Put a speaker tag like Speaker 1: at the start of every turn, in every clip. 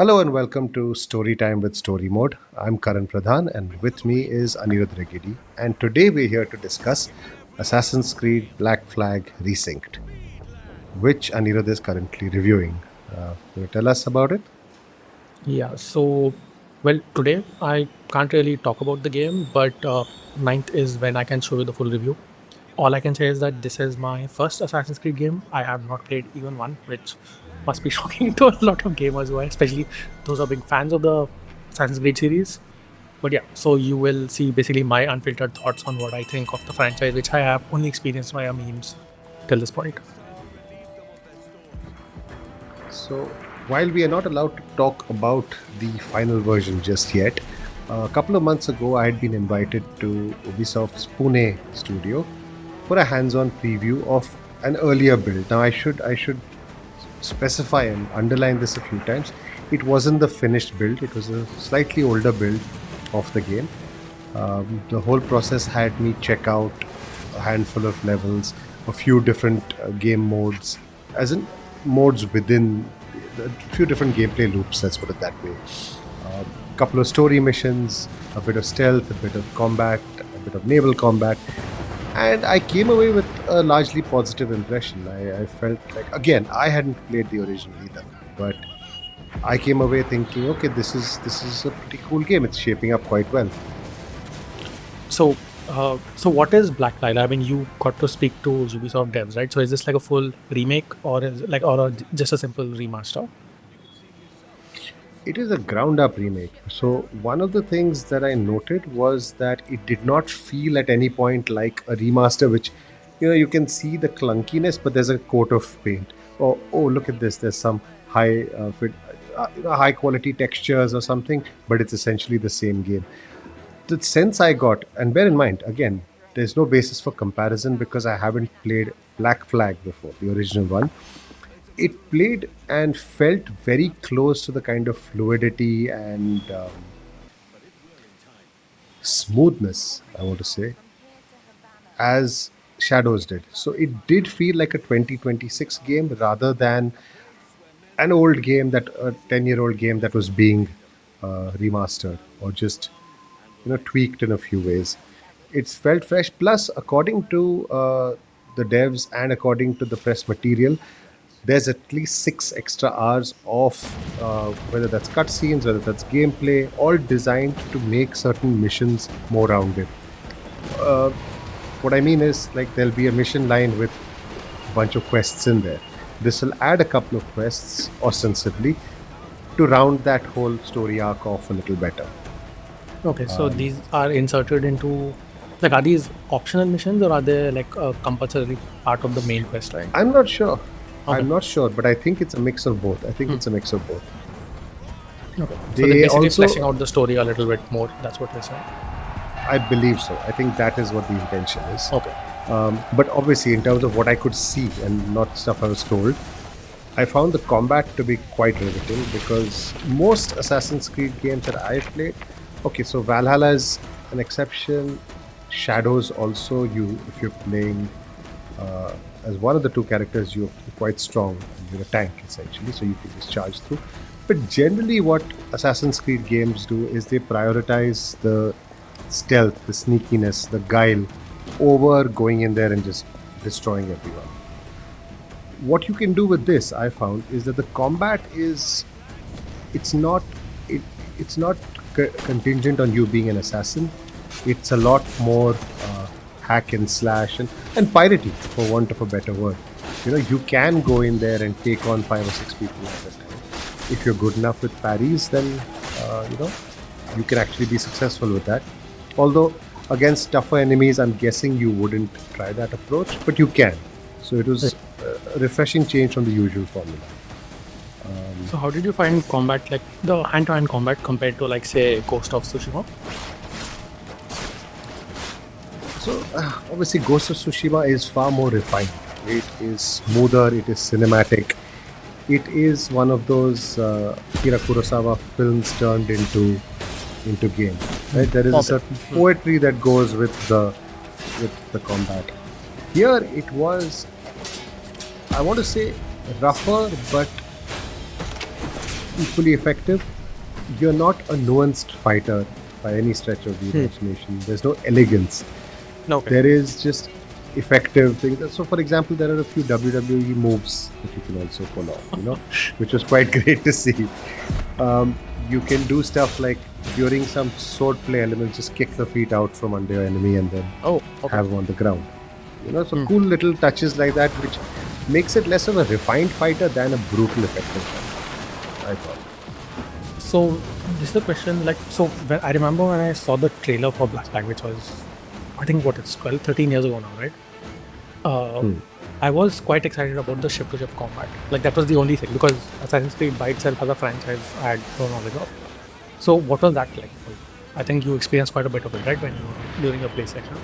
Speaker 1: Hello and welcome to Storytime with Story Mode. I'm Karan Pradhan and with me is Anirudh Regidi. And today we're here to discuss Assassin's Creed Black Flag Resynced, which Anirudh is currently reviewing. Will you tell us about it?
Speaker 2: Yeah, so today I can't really talk about the game, but 9th is when I can show you the full review. All I can say is that this is my first Assassin's Creed game. I have not played even one, which must be shocking to a lot of gamers who are, especially those who are big fans of the Assassin's Creed series. But yeah, so you will see basically my unfiltered thoughts on what I think of the franchise, which I have only experienced via memes till this point.
Speaker 1: So, while we are not allowed to talk about the final version just yet, a couple of months ago I had been invited to Ubisoft's Pune studio for a hands-on preview of an earlier build. Now I should specify and underline this a few times. It wasn't the finished build, it was a slightly older build of the game. The whole process had me check out a handful of levels, a few different game modes, as in modes within a few different gameplay loops, let's put it that way. A couple of story missions, a bit of stealth, a bit of combat, a bit of naval combat, and I came away with a largely positive impression. I felt like, again, I hadn't played the original either, but I came away thinking, okay, this is a pretty cool game. It's shaping up quite well.
Speaker 2: So what is Black Flag? I mean, you got to speak to Ubisoft devs, right? So is this like a full remake, or is it like, just a simple remaster?
Speaker 1: It is a ground up remake. So, one of the things that I noted was that it did not feel at any point like a remaster, which, you can see the clunkiness, but there's a coat of paint. Oh, look at this. There's some high quality textures or something, but it's essentially the same game. The sense I got, and bear in mind, again, there's no basis for comparison because I haven't played Black Flag before, the original one. It played and felt very close to the kind of fluidity and smoothness, I want to say, as Shadows did. So it did feel like a 2026 game rather than an old game, that a 10-year-old game that was being remastered or just tweaked in a few ways. It's felt fresh. Plus, according to the devs and according to the press material, there's at least 6 extra hours of whether that's cutscenes, whether that's gameplay, all designed to make certain missions more rounded. What I mean is, like, there'll be a mission line with a bunch of quests in there. This will add a couple of quests, ostensibly, to round that whole story arc off a little better.
Speaker 2: Okay, so these are inserted into, like, are these optional missions, or are they like a compulsory part of the main quest, right?
Speaker 1: I'm not sure.
Speaker 2: Okay.
Speaker 1: I'm not sure, but I think it's a mix of both. I think it's a mix of both.
Speaker 2: Okay. So they're
Speaker 1: They
Speaker 2: basically fleshing
Speaker 1: also,
Speaker 2: out the story a little bit more. That's what you're saying.
Speaker 1: I believe so. I think that is what the intention is.
Speaker 2: Okay.
Speaker 1: But obviously, in terms of what I could see and not stuff I was told, I found the combat to be quite riveting because most Assassin's Creed games that I've played, okay, so Valhalla is an exception. Shadows also, if you're playing as one of the two characters, you're quite strong. You're a tank essentially, so you can just charge through. But generally, what Assassin's Creed games do is they prioritize the stealth, the sneakiness, the guile over going in there and just destroying everyone. What you can do with this, I found, is that the combat is it's not it, it's not contingent on you being an assassin. It's a lot more hack and slash and piratey, for want of a better word. You can go in there and take on 5 or 6 people at a time. If you're good enough with parries, then you can actually be successful with that. Although against tougher enemies, I'm guessing you wouldn't try that approach, but you can. So it was a refreshing change from the usual formula.
Speaker 2: So how did you find combat, like the hand-to-hand combat, compared to, like, say, Ghost of Tsushima?
Speaker 1: So obviously, Ghost of Tsushima is far more refined. It is smoother. It is cinematic. It is one of those Akira Kurosawa films turned into game. Right? There is a
Speaker 2: Okay.
Speaker 1: certain poetry that goes with the combat. Here it was, I want to say, rougher, but equally effective. You're not a nuanced fighter by any stretch of the imagination. There's no elegance.
Speaker 2: Okay.
Speaker 1: There is just effective things. So, for example, there are a few WWE moves that you can also pull off, which was quite great to see. You can do stuff like during some sword play elements, just kick the feet out from under your enemy and then
Speaker 2: Oh, okay.
Speaker 1: have them on the ground. So cool little touches like that, which makes it less of a refined fighter than a brutal effective fighter, I thought.
Speaker 2: So this is the question, like, so when I remember when I saw the trailer for Black Flag, which was, I think it's 12, 13 years ago now, right? I was quite excited about the ship-to-ship combat. Like, that was the only thing, because Assassin's Creed by itself as a franchise I had no knowledge of. So what was that like for you? I think you experienced quite a bit of it, right, when you were during your play session?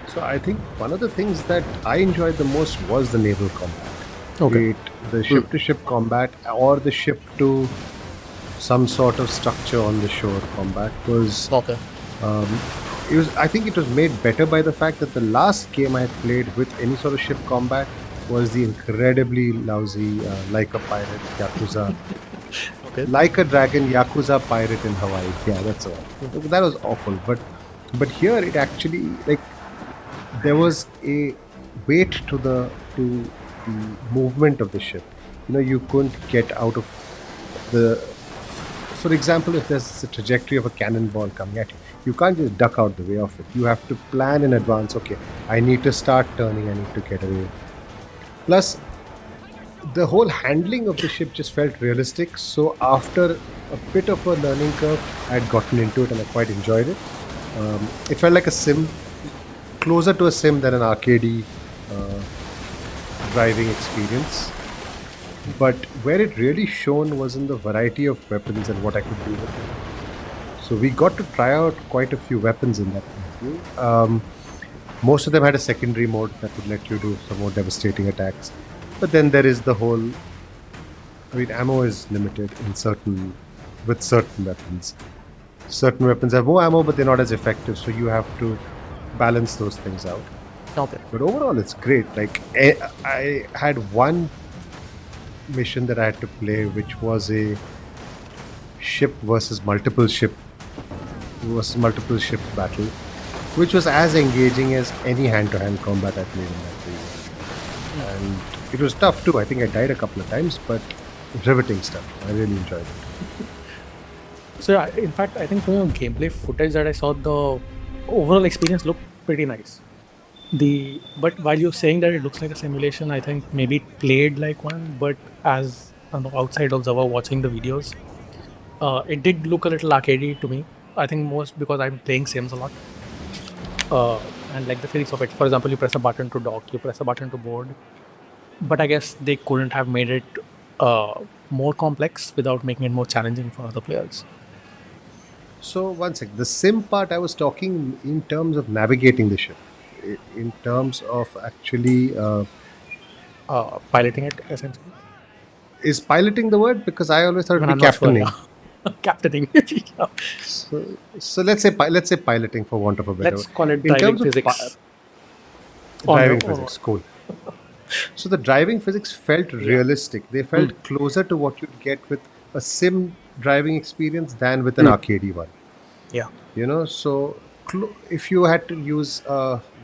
Speaker 1: So I think one of the things that I enjoyed the most was the naval combat.
Speaker 2: Okay.
Speaker 1: The ship-to-ship combat or the ship to some sort of structure on the shore combat was.
Speaker 2: Okay.
Speaker 1: I think it was made better by the fact that the last game I had played with any sort of ship combat was the incredibly lousy Like a Pirate Yakuza.
Speaker 2: Okay.
Speaker 1: Like a Dragon Yakuza Pirate in Hawaii. Yeah, that's all. That was awful. But here it actually, like, there was a weight to the movement of the ship. You couldn't get out of the. For example, if there's a trajectory of a cannonball coming at you, you can't just duck out the way of it. You have to plan in advance. Okay, I need to start turning. I need to get away. Plus, the whole handling of the ship just felt realistic. So after a bit of a learning curve, I had gotten into it and I quite enjoyed it. It felt like a sim, closer to a sim than an arcadey driving experience. But where it really shone was in the variety of weapons and what I could do with them. So we got to try out quite a few weapons in that movie. Most of them had a secondary mode that would let you do some more devastating attacks. But then there is the whole. Ammo is limited with certain weapons. Certain weapons have more ammo, but they're not as effective, so you have to balance those things out.
Speaker 2: Okay.
Speaker 1: But overall, it's great. Like, I had one mission that I had to play, which was a ship versus multiple ships battle, which was as engaging as any hand-to-hand combat I played in that game. And it was tough too. I think I died a couple of times, but riveting stuff. I really enjoyed it.
Speaker 2: So yeah, in fact, I think from your gameplay footage that I saw, the overall experience looked pretty nice. But while you're saying that it looks like a simulation, I think maybe it played like one. But as an outside observer watching the videos, it did look a little arcadey to me. I think most because I'm playing Sims a lot, and like the physics of it. For example, you press a button to dock, you press a button to board. But I guess they couldn't have made it more complex without making it more challenging for other players.
Speaker 1: So one sec, the sim part I was talking in terms of navigating the ship, in terms of actually
Speaker 2: Piloting it essentially.
Speaker 1: is piloting the word, because I always thought it would
Speaker 2: I'm
Speaker 1: be
Speaker 2: not sure.
Speaker 1: captaining.
Speaker 2: Yeah. Captaining. Yeah.
Speaker 1: So let's say piloting for want of a better
Speaker 2: Let's
Speaker 1: word.
Speaker 2: call it
Speaker 1: In
Speaker 2: driving
Speaker 1: terms of
Speaker 2: physics.
Speaker 1: driving physics, cool. So the driving physics felt realistic. They felt closer to what you'd get with a sim driving experience than with an arcadey one.
Speaker 2: Yeah.
Speaker 1: So if you had to use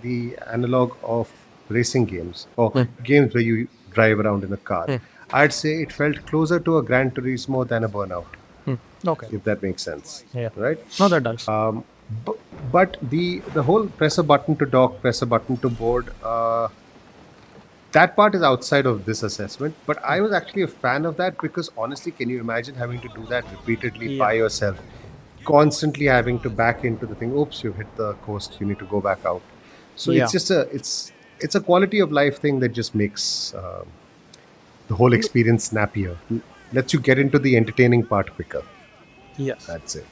Speaker 1: the analog of racing games or games where you drive around in a car, I'd say it felt closer to a Gran Turismo than a Burnout.
Speaker 2: Okay.
Speaker 1: If that makes sense.
Speaker 2: Yeah.
Speaker 1: Right?
Speaker 2: No, that does.
Speaker 1: But the whole press a button to dock, press a button to board, that part is outside of this assessment. But I was actually a fan of that because honestly, can you imagine having to do that repeatedly by yourself? Constantly having to back into the thing. Oops, you've hit the coast. You need to go back out. So it's just it's a quality of life thing that just makes the whole experience snappier. Lets you get into the entertaining part quicker.
Speaker 2: Yes.
Speaker 1: That's it.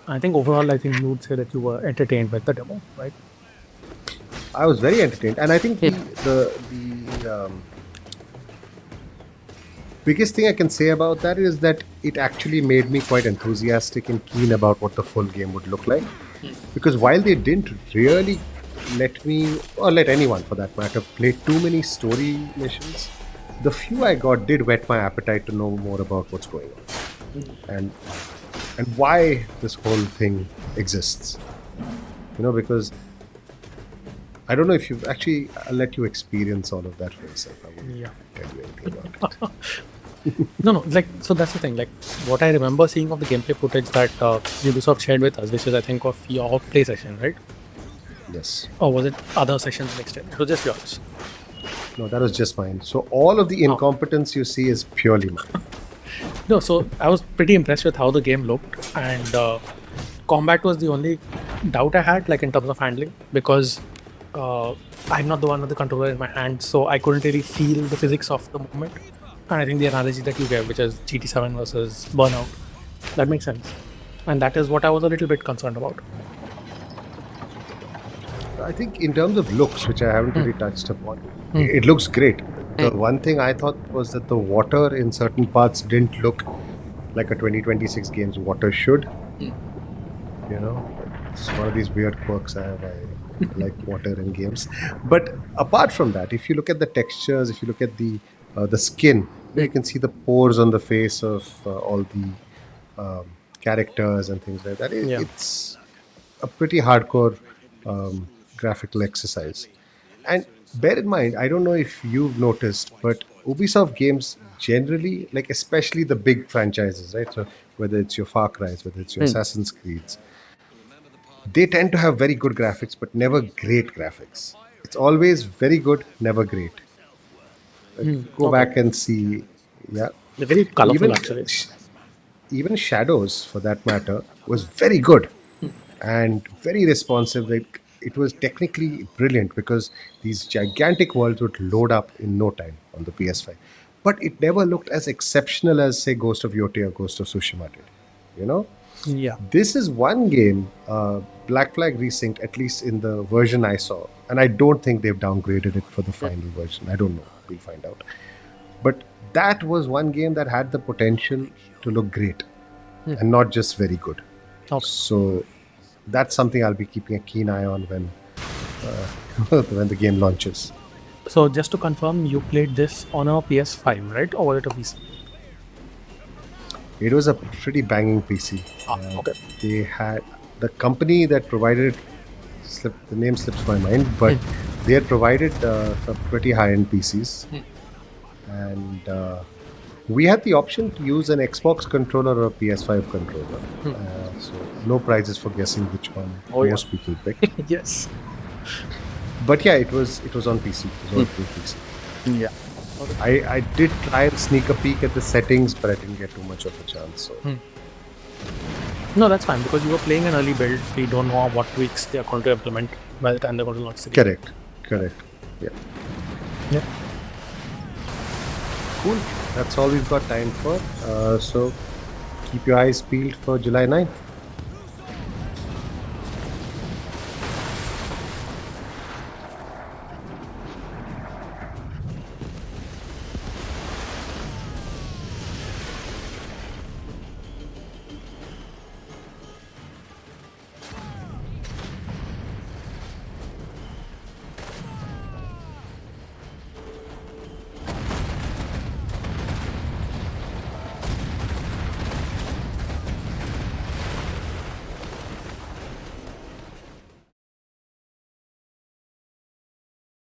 Speaker 2: I think overall, I think you would say that you were entertained with the demo, right?
Speaker 1: I was very entertained, and I think the biggest thing I can say about that is that it actually made me quite enthusiastic and keen about what the full game would look like. Because while they didn't really let me, or let anyone for that matter, play too many story missions, the few I got did whet my appetite to know more about what's going on and why this whole thing exists. Because I don't know if you've actually. I'll let you experience all of that for yourself. I won't
Speaker 2: Yeah.
Speaker 1: tell you anything about it.
Speaker 2: No, like, so that's the thing. Like, what I remember seeing of the gameplay footage that Ubisoft shared with us, which is, I think, of your play session, right?
Speaker 1: Yes.
Speaker 2: Or was it other sessions next year? It was just yours.
Speaker 1: No, that was just mine. So all of the
Speaker 2: Oh.
Speaker 1: incompetence you see is purely mine.
Speaker 2: No, so I was pretty impressed with how the game looked, and combat was the only doubt I had, like in terms of handling, because I'm not the one with the controller in my hand, so I couldn't really feel the physics of the movement. And I think the analogy that you gave, which is GT7 versus Burnout, that makes sense, and that is what I was a little bit concerned about.
Speaker 1: I think in terms of looks, which I haven't really touched upon, it looks great. The one thing I thought was that the water in certain parts didn't look like a 2026 game's water should. It's one of these weird quirks I have. I like water in games. But apart from that, if you look at the textures, if you look at the skin, you can see the pores on the face of all the characters and things like that.
Speaker 2: Yeah.
Speaker 1: It's a pretty hardcore graphical exercise. And bear in mind, I don't know if you've noticed, but Ubisoft games generally, like especially the big franchises, right? So whether it's your Far Cry's, whether it's your Assassin's Creed's, they tend to have very good graphics, but never great graphics. It's always very good, never great. Go
Speaker 2: Okay.
Speaker 1: back and see, yeah.
Speaker 2: They're very colorful,
Speaker 1: Even
Speaker 2: actually.
Speaker 1: even Shadows, for that matter, was very good and very responsive. It was technically brilliant because these gigantic worlds would load up in no time on the PS5. But it never looked as exceptional as, say, Ghost of Yoti or Ghost of Tsushima did. You know?
Speaker 2: Yeah.
Speaker 1: This is one game, Black Flag Resynced, at least in the version I saw, and I don't think they've downgraded it for the final version. I don't know. We'll find out. But that was one game that had the potential to look great and not just very good.
Speaker 2: Okay.
Speaker 1: So that's something I'll be keeping a keen eye on when when the game launches.
Speaker 2: So just to confirm, you played this on a PS5, right? Or was it a PC?
Speaker 1: It was a pretty banging PC.
Speaker 2: Okay.
Speaker 1: They had the company that provided it, the name slips my mind, but they had provided some pretty high-end PCs, and we had the option to use an Xbox controller or a PS5 controller. So no prizes for guessing which one most people picked.
Speaker 2: Yes.
Speaker 1: But yeah, it was on PC. It was on PC.
Speaker 2: Yeah.
Speaker 1: I did try and sneak a peek at the settings, but I didn't get too much of a chance. So
Speaker 2: No, that's fine because you were playing an early build. We don't know what tweaks they are going to implement by the time they're going to launch the game.
Speaker 1: correct. Yeah.
Speaker 2: Yeah.
Speaker 1: Cool. That's all we've got time for. So keep your eyes peeled for July 9th.